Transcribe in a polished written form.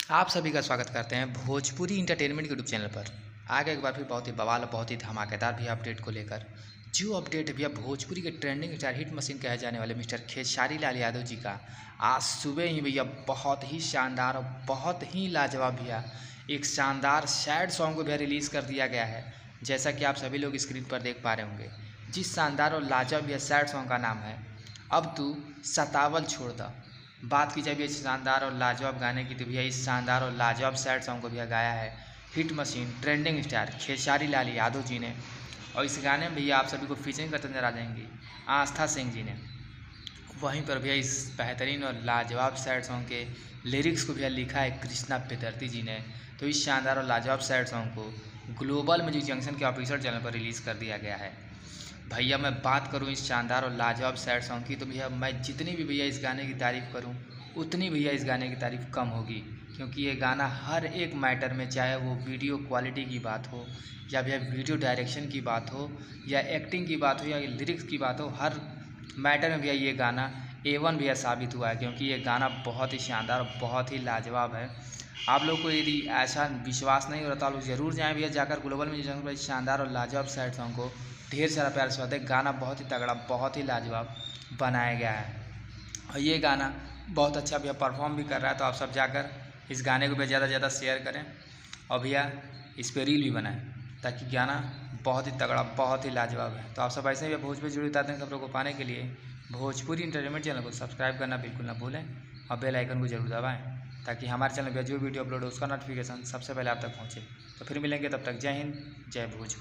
आप सभी का स्वागत करते हैं भोजपुरी इंटरटेनमेंट यूट्यूब चैनल पर। आगे एक बार फिर बहुत ही बवाल और बहुत ही धमाकेदार भी अपडेट को लेकर। जो अपडेट भैया भोजपुरी के ट्रेंडिंग स्टार हिट मशीन कहे जाने वाले मिस्टर खेसारी लाल यादव जी का आज सुबह ही भैया बहुत ही शानदार और बहुत ही लाजवाब भैया एक शानदार सैड सॉन्ग को भैया रिलीज़ कर दिया गया है। जैसा कि आप सभी लोग स्क्रीन पर देख पा रहे होंगे, जिस शानदार और लाजवाब भैया सैड सॉन्ग का नाम है अब तू सतावल छोड़ द। बात की जाए भैया इस शानदार और लाजवाब गाने की, तो भैया इस शानदार और लाजवाब सैड सॉन्ग को भैया गाया है hit machine trending star Khesari Lal Yadav ji ने। और इस गाने में भैया आप सभी को फीचरिंग करते नजर आ जाएंगी आस्था सिंह जी ने। वहीं पर भैया इस बेहतरीन और लाजवाब सैड सॉन्ग के लिरिक्स को भैया लिखा है कृष्णा पेदर्ती जी ने। तो इस शानदार और लाजवाब सैड सॉन्ग को ग्लोबल म्यूजिक जंक्शन के ऑफिशियल चैनल पर रिलीज़ कर दिया गया है। भैया मैं बात करूं इस शानदार और लाजवाब सैड सॉन्ग की, तो भैया मैं जितनी भी भैया इस गाने की तारीफ़ करूं उतनी भैया इस गाने की तारीफ़ कम होगी, क्योंकि ये गाना हर एक मैटर में, चाहे वो वीडियो क्वालिटी की बात हो या भैया वीडियो डायरेक्शन की बात हो या एक्टिंग की बात हो या लिरिक्स की बात हो, हर मैटर में भैया ये गाना A1 भैया साबित हुआ है। क्योंकि ये गाना बहुत ही शानदार और बहुत ही लाजवाब है। आप लोग को यदि ऐसा विश्वास नहीं हो रहा तो आप लोग ज़रूर जाएँ भैया, जाकर ग्लोबल म्यूजिक जंक्शन पर इस शानदार और लाजवाब सैड सॉन्ग को ढेर सारा प्यार से है। गाना बहुत ही तगड़ा, बहुत ही लाजवाब बनाया गया है और ये गाना बहुत अच्छा भैया परफॉर्म भी कर रहा है। तो आप सब जाकर इस गाने को भैया ज़्यादा से ज़्यादा शेयर करें और भैया इस पर रील भी बनाएं, ताकि गाना बहुत ही तगड़ा, बहुत ही लाजवाब है। तो आप सब ऐसे ही भोजपुरी जुड़ी बताते हैं खबरों को पाने के लिए भोजपुरी इंटरटेनमेंट चैनल को सब्सक्राइब करना बिल्कुल ना भूलें और बेल आइकन को जरूर दबाएं, ताकि हमारे चैनल पर जो वीडियो अपलोड हो उसका नोटिफिकेशन सबसे पहले आप तक पहुँचे। तो फिर मिलेंगे, तब तक जय हिंद, जय भोजपुरी।